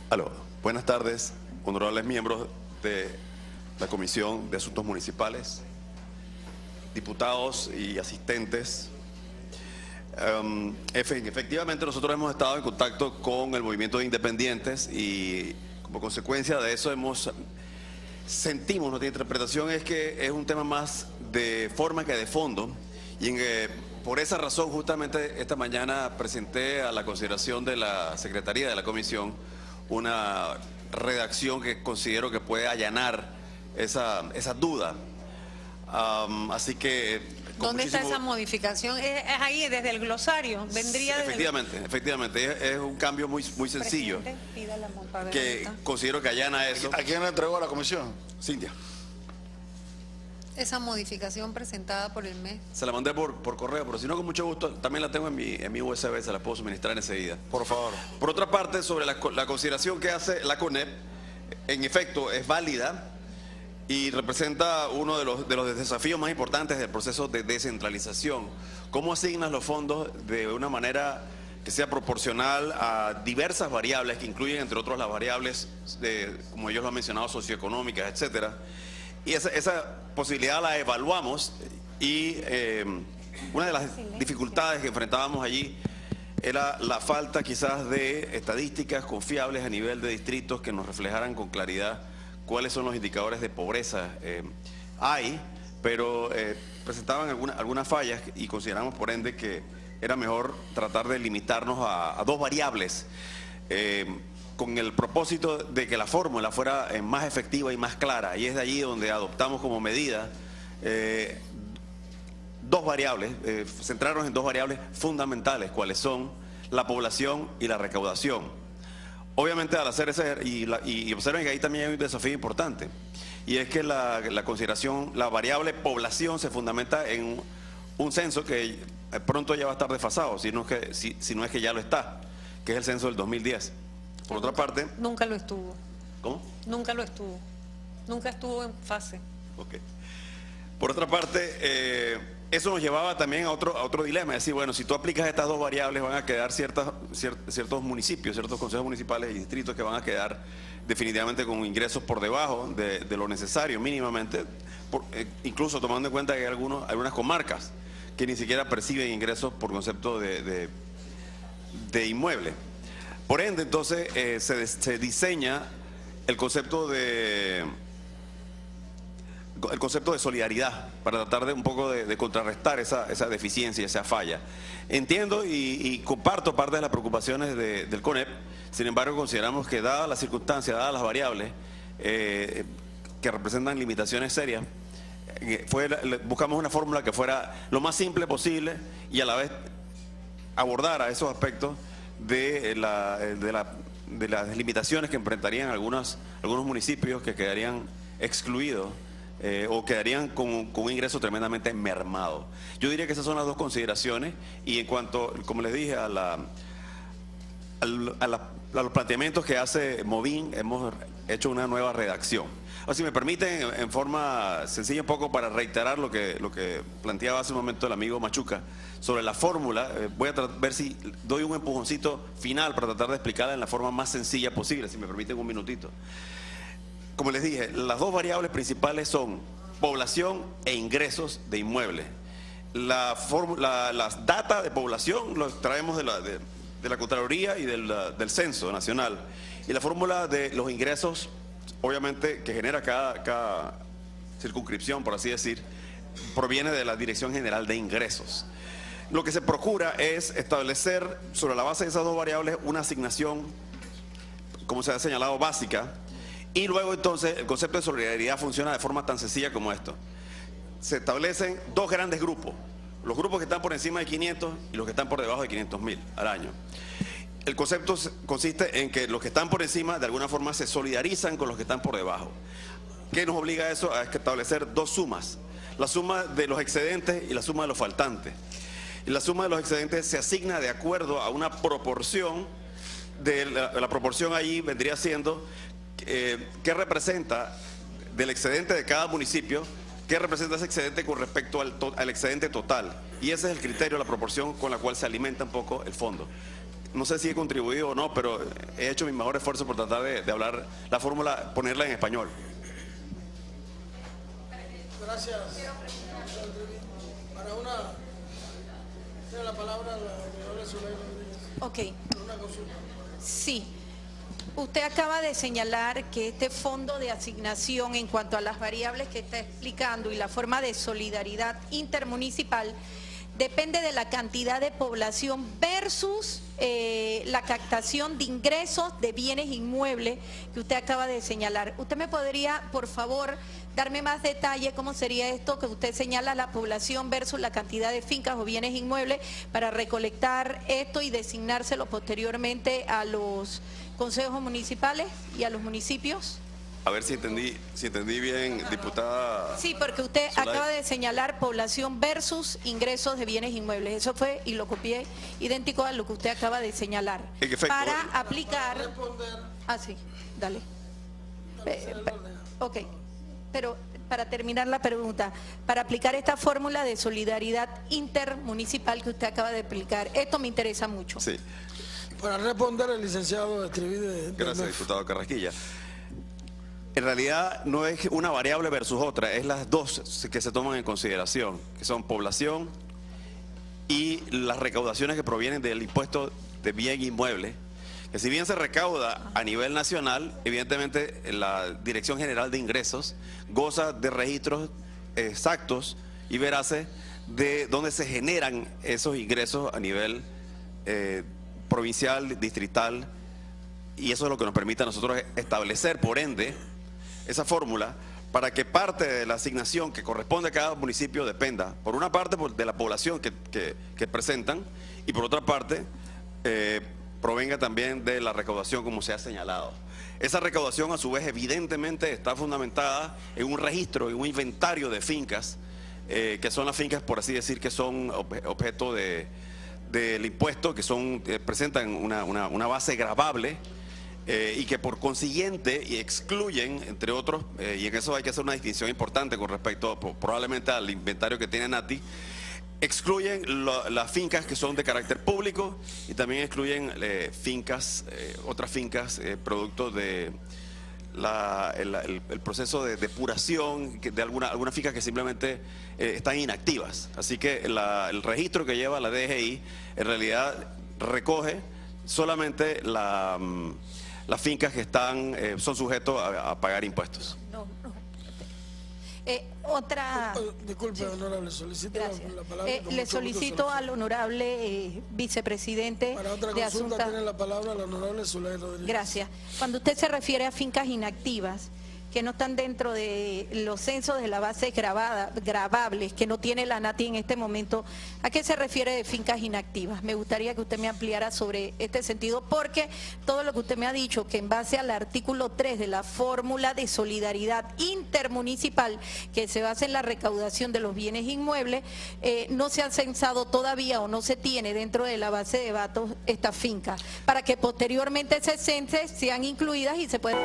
Aló. Buenas tardes, honorables miembros de la Comisión de Asuntos Municipales, diputados y asistentes. Efectivamente, nosotros hemos estado en contacto con el movimiento de independientes y como consecuencia de eso sentimos, nuestra interpretación es que es un tema más de forma que de fondo y por esa razón justamente esta mañana presenté a la consideración de la Secretaría de la Comisión una redacción que considero que puede allanar esa duda. Así que... ¿Dónde está esa modificación? ¿Es ahí desde el glosario? ¿Vendría desde efectivamente. Es un cambio muy sencillo que considero que allana eso. ¿A quién le entregó a la comisión? Cintia. esa modificación presentada por el MES? Se la mandé por correo, pero si no, con mucho gusto, también la tengo en mi USB, se la puedo suministrar enseguida. Por favor. Por otra parte, sobre la consideración que hace la CONEP, en efecto es válida y representa uno de los desafíos más importantes del proceso de descentralización. ¿Cómo asignas los fondos de una manera que sea proporcional a diversas variables que incluyen, entre otros, las variables, como ellos lo han mencionado, socioeconómicas, etcétera? Y esa posibilidad la evaluamos y una de las dificultades que enfrentábamos allí era la falta quizás de estadísticas confiables a nivel de distritos que nos reflejaran con claridad cuáles son los indicadores de pobreza. Hay, pero presentaban algunas fallas y consideramos por ende que era mejor tratar de limitarnos a dos variables con el propósito de que la fórmula fuera más efectiva y más clara, y es de allí donde adoptamos como medida dos variables, centrarnos en dos variables fundamentales, cuáles son la población y la recaudación. Obviamente al hacer y observen que ahí también hay un desafío importante, y es que la consideración, la variable población se fundamenta en un censo que pronto ya va a estar desfasado, si no es que ya lo está, que es el censo del 2010. Por otra parte... Nunca lo estuvo. ¿Cómo? Nunca lo estuvo. Nunca estuvo en fase. Ok. Por otra parte, eso nos llevaba también a otro dilema, es decir, bueno, si tú aplicas estas dos variables van a quedar ciertos municipios, ciertos consejos municipales y distritos que van a quedar definitivamente con ingresos por debajo de lo necesario mínimamente, incluso tomando en cuenta que hay algunas comarcas que ni siquiera perciben ingresos por concepto de inmueble. Por ende, entonces, se diseña el concepto de solidaridad para tratar de un poco de contrarrestar esa deficiencia, esa falla. Entiendo y comparto parte de las preocupaciones del CONEP, sin embargo consideramos que dadas las circunstancias, dadas las variables que representan limitaciones serias, buscamos una fórmula que fuera lo más simple posible y a la vez abordara esos aspectos de las limitaciones que enfrentarían algunos municipios que quedarían excluidos o quedarían con un ingreso tremendamente mermado. Yo diría que esas son las dos consideraciones, y en cuanto, como les dije, a los planteamientos que hace Movín, hemos hecho una nueva redacción. Ahora, si me permiten, en forma sencilla un poco para reiterar lo que planteaba hace un momento el amigo Machuca sobre la fórmula, voy a ver si doy un empujoncito final para tratar de explicarla en la forma más sencilla posible, si me permiten un minutito. Como les dije, las dos variables principales son población e ingresos de inmuebles. Las datas de población los traemos de la Contraloría y del Censo Nacional. Y la fórmula de los ingresos, obviamente, que genera cada circunscripción, por así decir, proviene de la Dirección General de Ingresos. Lo que se procura es establecer, sobre la base de esas dos variables, una asignación, como se ha señalado, básica. Y luego entonces el concepto de solidaridad funciona de forma tan sencilla como esto. Se establecen dos grandes grupos, los grupos que están por encima de 500 y los que están por debajo de 500.000 al año. El concepto consiste en que los que están por encima de alguna forma se solidarizan con los que están por debajo. ¿Qué nos obliga a eso? A establecer dos sumas, la suma de los excedentes y la suma de los faltantes. Y la suma de los excedentes se asigna de acuerdo a una proporción, la proporción allí vendría siendo qué representa del excedente de cada municipio, qué representa ese excedente con respecto al excedente total. Y ese es el criterio, la proporción con la cual se alimenta un poco el fondo. no sé si he contribuido o no, pero he hecho mi mejor esfuerzo por tratar de hablar la fórmula, ponerla en español. Gracias. Para una... Tiene la palabra la honorable Zulay Rodríguez. Ok. Para una consulta. Sí. Usted acaba de señalar que este fondo de asignación en cuanto a las variables que está explicando y la forma de solidaridad intermunicipal depende de la cantidad de población versus la captación de ingresos de bienes inmuebles que usted acaba de señalar. ¿Usted me podría, por favor, darme más detalle cómo sería esto que usted señala, la población versus la cantidad de fincas o bienes inmuebles, para recolectar esto y designárselo posteriormente a los consejos municipales y a los municipios? A ver si entendí bien, diputada. Sí, porque usted Zulay. acaba de señalar población versus ingresos de bienes inmuebles. Eso fue, y lo copié, idéntico a lo que usted acaba de señalar. En efecto. Para aplicar... Responder. Ah, sí, dale. Ok, pero para terminar la pregunta, para aplicar esta fórmula de solidaridad intermunicipal que usted acaba de aplicar, esto me interesa mucho. Sí, Para responder el licenciado Estribide. gracias, diputado Carrasquilla. En realidad no es una variable versus otra, es las dos que se toman en consideración, que son población y las recaudaciones que provienen del impuesto de bien inmueble, que si bien se recauda a nivel nacional, evidentemente la Dirección General de Ingresos goza de registros exactos y veraces de dónde se generan esos ingresos a nivel provincial, distrital, y eso es lo que nos permite a nosotros establecer, por ende, esa fórmula para que parte de la asignación que corresponde a cada municipio dependa, por una parte, de la población que presentan, y por otra parte, provenga también de la recaudación, como se ha señalado. Esa recaudación, a su vez, evidentemente está fundamentada en un registro, en un inventario de fincas, que son las fincas, por así decir, que son objeto del impuesto, que presentan una base gravable, y que por consiguiente excluyen, entre otros, y en eso hay que hacer una distinción importante con respecto probablemente al inventario que tiene Nati, excluyen las fincas que son de carácter público y también excluyen otras fincas producto de el proceso de depuración de algunas fincas que simplemente están inactivas. Así que el registro que lleva la DGI en realidad recoge solamente las fincas que son sujetos a pagar impuestos. No. Otra... Disculpe, Sí. honorable, solicito Gracias. la palabra. Con Le mucho gusto solicito al honorable vicepresidente Para otra de consulta Asuntos... tiene la palabra la honorable Zulay Rodríguez. Gracias. Cuando usted se refiere a fincas inactivas, que no están dentro de los censos de las bases gravables, que no tiene la NATI en este momento, ¿a qué se refiere de fincas inactivas? Me gustaría que usted me ampliara sobre este sentido, porque todo lo que usted me ha dicho, que en base al artículo 3 de la fórmula de solidaridad intermunicipal, que se basa en la recaudación de los bienes inmuebles, no se ha censado todavía o no se tiene dentro de la base de datos estas fincas, para que posteriormente se cense, sean incluidas y se puedan...